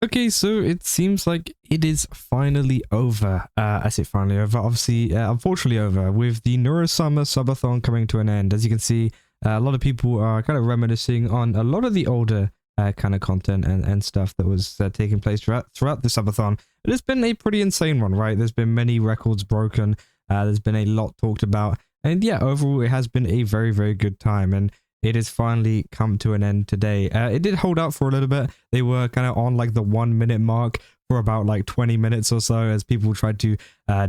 Okay, so it seems like it is finally over. I say finally over, obviously, unfortunately over, with the Neuro Sama Subathon coming to an end. As you can see, a lot of people are kind of reminiscing on a lot of the older kind of content and stuff that was taking place throughout the Subathon. It has been a pretty insane one, right? There's been many records broken. There's been a lot talked about. And yeah, overall, it has been a very, very good time. And it has finally come to an end today. It did hold out for a little bit. They were kind of on like the 1 minute mark for about like 20 minutes or so as people tried to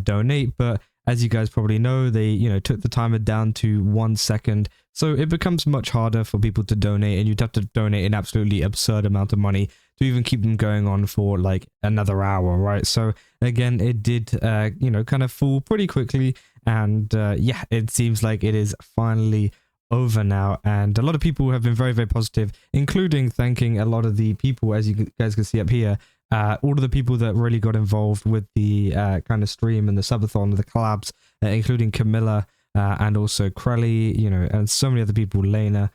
donate. But as you guys probably know, they, took the timer down to 1 second. So it becomes much harder for people to donate, and you'd have to donate an absolutely absurd amount of money to even keep them going on for like another hour, right? So again, it did, kind of fall pretty quickly. And yeah, it seems like it is finally over now, and a lot of people have been very, very positive, including thanking a lot of the people, as you guys can see up here, all of the people that really got involved with the kind of stream and the subathon, the collabs, including Camilla and also Crelly, and so many other people, Lena.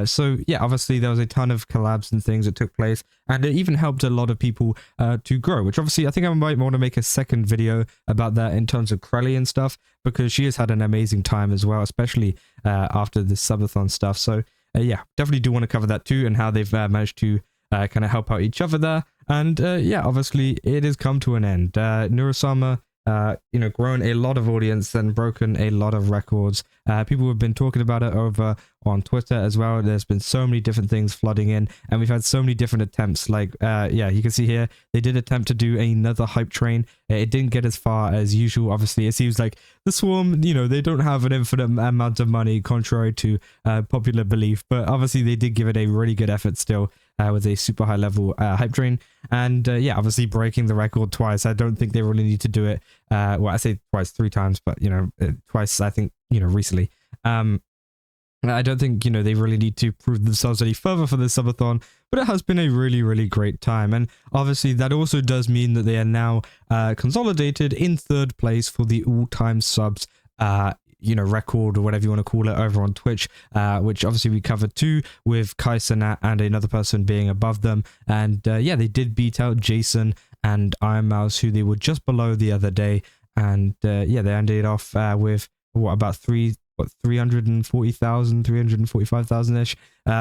So yeah, obviously there was a ton of collabs and things that took place, and it even helped a lot of people to grow, which obviously I think I might want to make a second video about that in terms of Crelly and stuff, because she has had an amazing time as well, especially after the subathon stuff. So yeah, definitely do want to cover that too, and how they've managed to kind of help out each other there. And yeah, obviously it has come to an end. Neuro Sama, grown a lot of audience and broken a lot of records. People have been talking about it over on Twitter as well. There's been so many different things flooding in, and we've had so many different attempts. Like, yeah, you can see here, they did attempt to do another hype train. It didn't get as far as usual. Obviously, it seems like the Swarm, they don't have an infinite amount of money, contrary to popular belief. But obviously, they did give it a really good effort still. With a super high level hype train, and yeah, obviously breaking the record twice. I don't think they really need to do it. Well, I say twice, 3 times, but twice, I think, recently. I don't think, they really need to prove themselves any further for this subathon, but it has been a really, really great time. And obviously that also does mean that they are now consolidated in 3rd place for the all-time subs record, or whatever you want to call it, over on Twitch, which obviously we covered too, with Kaisenat and another person being above them. And yeah, they did beat out Jason and Iron Mouse, who they were just below the other day. And yeah, they ended off with about 340,000, 345,000 ish.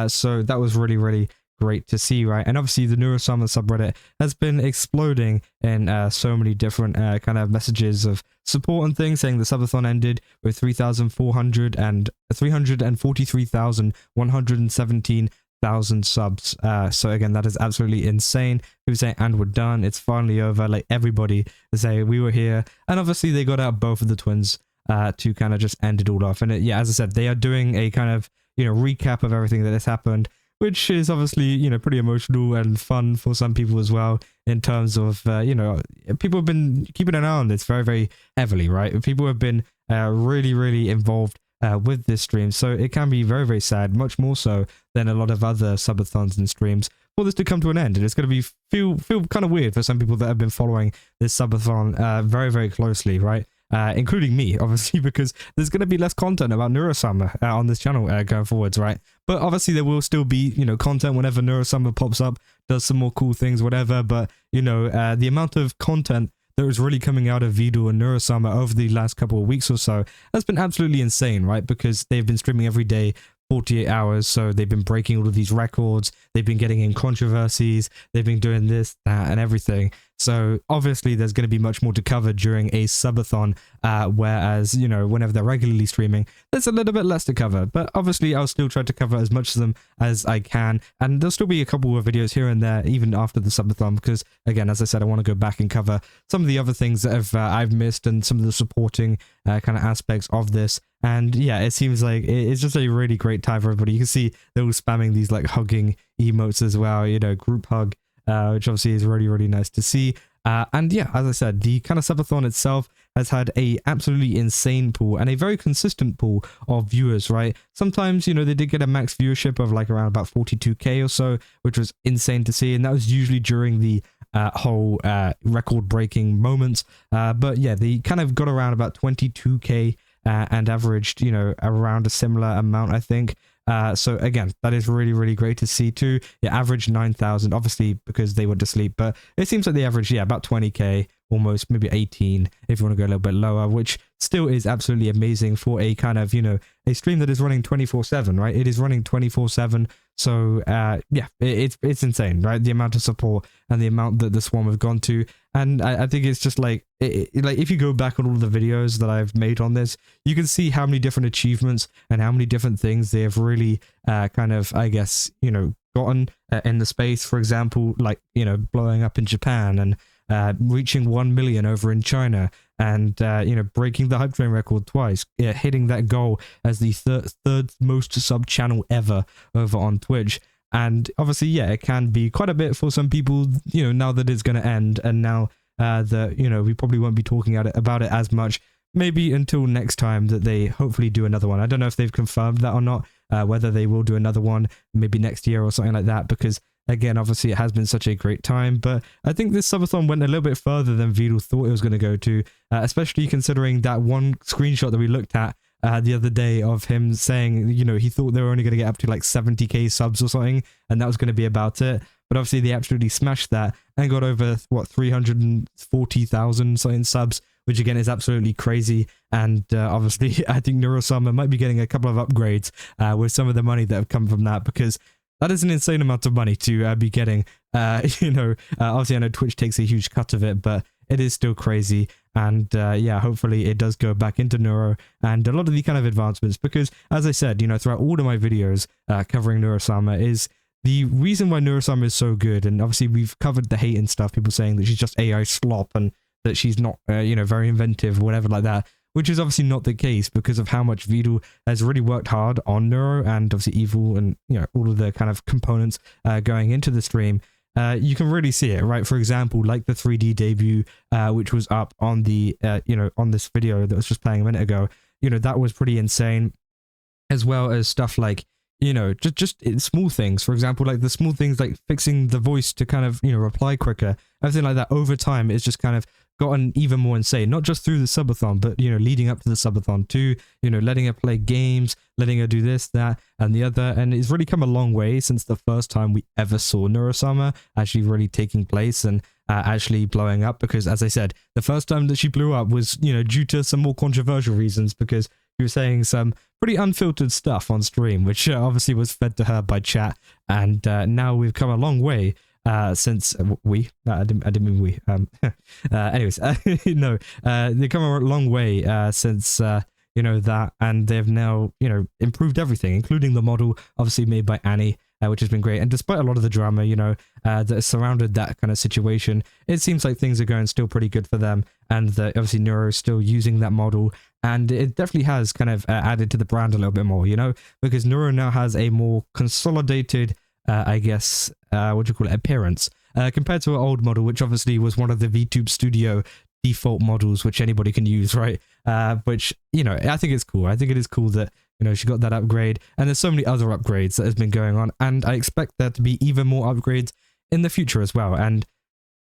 So that was really, really great to see, right? And obviously the Neuro Sama subreddit has been exploding in so many different kind of messages of support and things, saying the subathon ended with 343,117,000 subs. So again, that is absolutely insane. People say, and we're done, it's finally over. Like, everybody say we were here, and obviously they got out both of the twins to kind of just end it all off. And yeah, as I said, they are doing a kind of recap of everything that has happened, which is obviously, pretty emotional and fun for some people as well, in terms of, people have been keeping an eye on this very, very heavily, right? People have been really, really involved with this stream. So it can be very, very sad, much more so than a lot of other subathons and streams, for this to come to an end. And it's going to be feel kind of weird for some people that have been following this subathon very, very closely, right? Including me, obviously, because there's going to be less content about Neuro Sama on this channel going forwards, right? But obviously there will still be, content whenever Neuro Sama pops up, does some more cool things, whatever. But, the amount of content that was really coming out of vedal and Neuro Sama over the last couple of weeks or so has been absolutely insane, right? Because they've been streaming every day, 48 hours, so they've been breaking all of these records, they've been getting in controversies, they've been doing this, that, and everything. So obviously there's going to be much more to cover during a subathon, whereas, whenever they're regularly streaming, there's a little bit less to cover. But obviously I'll still try to cover as much of them as I can, and there'll still be a couple of videos here and there even after the subathon, because again, as I said, I want to go back and cover some of the other things that I've missed, and some of the supporting kind of aspects of this. And yeah, it seems like it's just a really great time for everybody. You can see they're all spamming these like hugging emotes as well, group hug, which obviously is really, really nice to see. And yeah, as I said, the kind of subathon itself has had a absolutely insane pool and a very consistent pool of viewers, right? Sometimes, they did get a max viewership of like around about 42k or so, which was insane to see. And that was usually during the whole record-breaking moments. But yeah, they kind of got around about 22k and averaged, around a similar amount, I think, So again, that is really, really great to see too. It averaged 9,000, obviously because they went to sleep, but it seems like they averaged, yeah, about 20k, almost, maybe 18 if you want to go a little bit lower, which still is absolutely amazing for a kind of, you know, a stream that is running 24/7, right? It is running 24/7. So yeah, it's insane, right? The amount of support and the amount that the Swarm have gone to. And I think it's just like, like if you go back on all the videos that I've made on this, you can see how many different achievements and how many different things they have really kind of, I guess, you know, gotten in the space. For example, like, you know, blowing up in Japan and reaching 1 million over in China, and you know, breaking the hype train record twice, hitting that goal as the third most sub channel ever over on Twitch. And obviously, yeah, it can be quite a bit for some people, you know, now that it's going to end, and now that, you know, we probably won't be talking about it as much, maybe until next time that they hopefully do another one. I don't know if they've confirmed that or not, whether they will do another one maybe next year or something like that, because again, obviously it has been such a great time. But I think this subathon went a little bit further than Vedal thought it was going to go to, especially considering that one screenshot that we looked at the other day of him saying, you know, he thought they were only going to get up to like 70k subs or something, and that was going to be about it. But obviously they absolutely smashed that and got over, what, 340,000 something subs, which again is absolutely crazy. And obviously I think Neuro Sama might be getting a couple of upgrades with some of the money that have come from that, because that is an insane amount of money to be getting. You know, obviously I know Twitch takes a huge cut of it, but it is still crazy. And yeah, hopefully it does go back into Neuro and a lot of the kind of advancements, because as I said, you know, throughout all of my videos covering Neuro Sama, is the reason why Neuro Sama is so good. And obviously we've covered the hate and stuff, people saying that she's just AI slop and that she's not, you know, very inventive or whatever like that, which is obviously not the case because of how much Vedal has really worked hard on Neuro and obviously Evil and, you know, all of the kind of components going into the stream. You can really see it, right? For example, like the 3D debut, which was up on the, you know, on this video that was just playing a minute ago, you know, that was pretty insane, as well as stuff like, you know, just small things. For example, like the small things like fixing the voice to kind of, you know, reply quicker, everything like that over time is just kind of gotten even more insane, not just through the subathon, but, you know, leading up to the subathon too, you know, letting her play games, letting her do this, that, and the other. And it's really come a long way since the first time we ever saw Neuro Sama actually really taking place and actually blowing up, because as I said, the first time that she blew up was, you know, due to some more controversial reasons, because she was saying some pretty unfiltered stuff on stream, which obviously was fed to her by chat. And now we've come a long way since I didn't mean we, anyways, no, they've come a long way since you know, that, and they've now, you know, improved everything, including the model obviously made by Annie, which has been great. And despite a lot of the drama, you know, that surrounded that kind of situation, it seems like things are going still pretty good for them, and that obviously Neuro is still using that model, and it definitely has kind of added to the brand a little bit more, you know, because Neuro now has a more consolidated I guess, what do you call it, appearance, compared to our old model, which obviously was one of the VTube Studio default models, which anybody can use, right? Which, you know, I think it's cool. I think it is cool that, you know, she got that upgrade, and there's so many other upgrades that has been going on, and I expect there to be even more upgrades in the future as well. And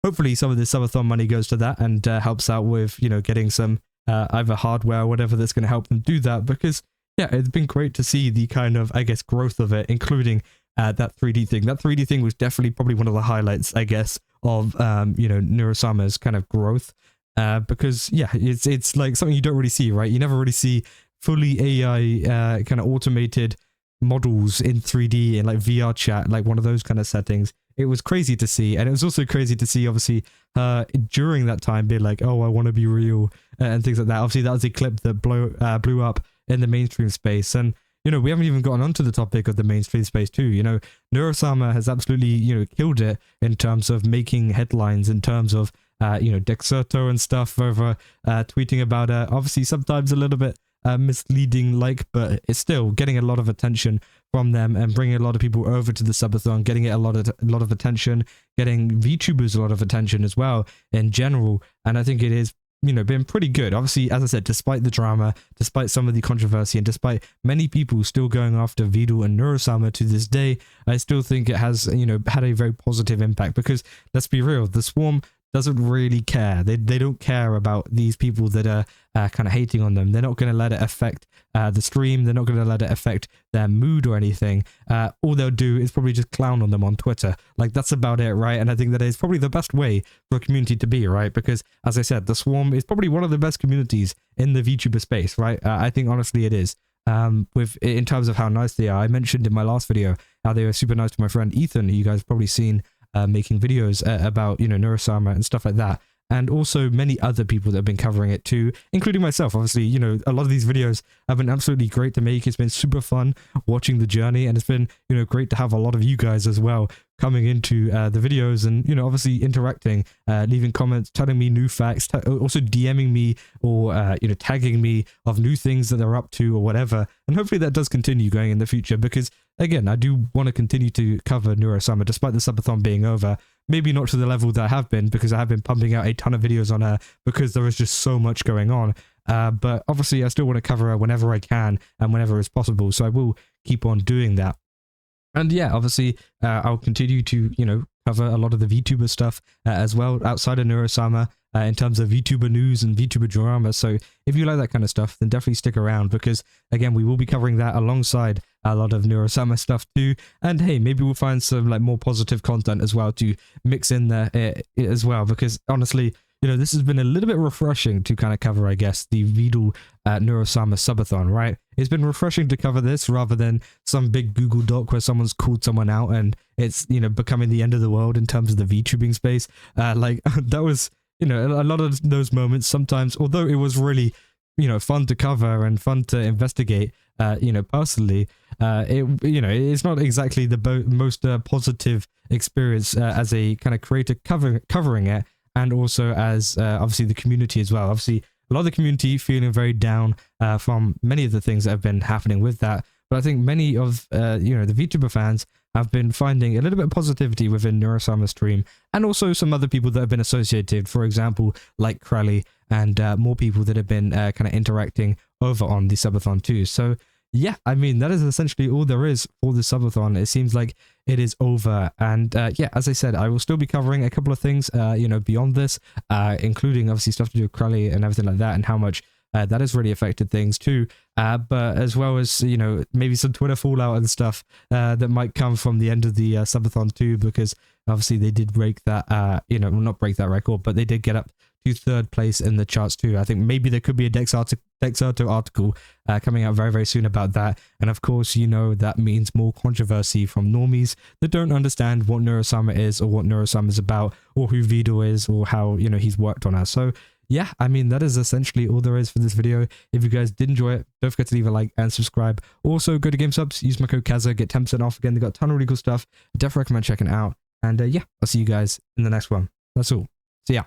hopefully some of this subathon money goes to that and helps out with, you know, getting some either hardware or whatever that's going to help them do that, because yeah, it's been great to see the kind of, I guess, growth of it, including that 3D thing. That 3D thing was definitely probably one of the highlights, I guess, of you know, Neuro Sama's kind of growth, because yeah, it's like something you don't really see, right? You never really see fully AI kind of automated models in 3D in like VR chat, like one of those kind of settings. It was crazy to see, and it was also crazy to see obviously during that time be like, oh, I want to be real, and things like that. Obviously that was a clip that blew up in the mainstream space. And you know, we haven't even gotten onto the topic of the mainstream space too. You know, Neuro Sama has absolutely, you know, killed it in terms of making headlines, in terms of, you know, Dexerto and stuff over tweeting about it. Obviously, sometimes a little bit misleading, like, but it's still getting a lot of attention from them and bringing a lot of people over to the subathon, getting it a lot of attention, getting VTubers a lot of attention as well in general. And I think it is, you know, been pretty good. Obviously, as I said, despite the drama, despite some of the controversy, and despite many people still going after Vedal and Neuro Sama to this day, I still think it has, you know, had a very positive impact, because let's be real, the Swarm doesn't really care. They don't care about these people that are kind of hating on them. They're not going to let it affect the stream. They're not going to let it affect their mood or anything. All they'll do is probably just clown on them on Twitter. Like, that's about it, right? And I think that is probably the best way for a community to be, right? Because, as I said, the Swarm is probably one of the best communities in the VTuber space, right? I think honestly it is. In terms of how nice they are. I mentioned in my last video how they were super nice to my friend Ethan, who you guys have probably seen making videos about, you know, Neuro Sama and stuff like that. And also many other people that have been covering it too, including myself. Obviously, you know, a lot of these videos have been absolutely great to make. It's been super fun watching the journey, and it's been, you know, great to have a lot of you guys as well coming into the videos and, you know, obviously interacting, leaving comments, telling me new facts, also DMing me or, you know, tagging me of new things that they're up to or whatever. And hopefully that does continue going in the future because, again, I do want to continue to cover Neuro Sama despite the subathon being over. Maybe not to the level that I have been, because I have been pumping out a ton of videos on her because there is just so much going on. But obviously I still want to cover her whenever I can and whenever is possible. So I will keep on doing that. And yeah, obviously I'll continue to, you know, cover a lot of the VTuber stuff as well outside of Neuro Sama in terms of VTuber news and VTuber drama. So if you like that kind of stuff, then definitely stick around because, again, we will be covering that alongside a lot of Neuro Sama stuff too. And hey, maybe we'll find some like more positive content as well to mix in there as well, because honestly, you know, this has been a little bit refreshing to kind of cover, I guess, the vedal Neuro Sama Subathon, right? It's been refreshing to cover this rather than some big Google Doc where someone's called someone out and it's, you know, becoming the end of the world in terms of the VTubing space. Like, that was, you know, a lot of those moments sometimes, although it was really, you know, fun to cover and fun to investigate, you know, personally, you know, it's not exactly the most positive experience as a kind of creator covering it. And also as obviously the community as well. Obviously, a lot of the community feeling very down from many of the things that have been happening with that. But I think many of, you know, the VTuber fans have been finding a little bit of positivity within Neuro Sama's stream, and also some other people that have been associated, for example, like Krelly, and more people that have been kind of interacting over on the Subathon too. So yeah, I mean, that is essentially all there is for the Subathon. It seems like it is over. And yeah, as I said, I will still be covering a couple of things, you know, beyond this, including obviously stuff to do with Krelly and everything like that, and how much that has really affected things too. But as well as, you know, maybe some Twitter fallout and stuff that might come from the end of the Subathon too, because obviously they did break that, you know, well, not break that record, but they did get up to 3rd place in the charts too. I think maybe there could be a Dexerto article coming out very, very soon about that. And of course, you know, that means more controversy from normies that don't understand what Neuro Sama is or what Neuro Sama is about or who Vidal is or how, you know, he's worked on her. So yeah, I mean, that is essentially all there is for this video. If you guys did enjoy it, don't forget to leave a like and subscribe. Also, go to GameSubs, use my code Kaza, get 10% off. Again, they got a ton of really cool stuff. I definitely recommend checking it out. And yeah, I'll see you guys in the next one. That's all. See ya.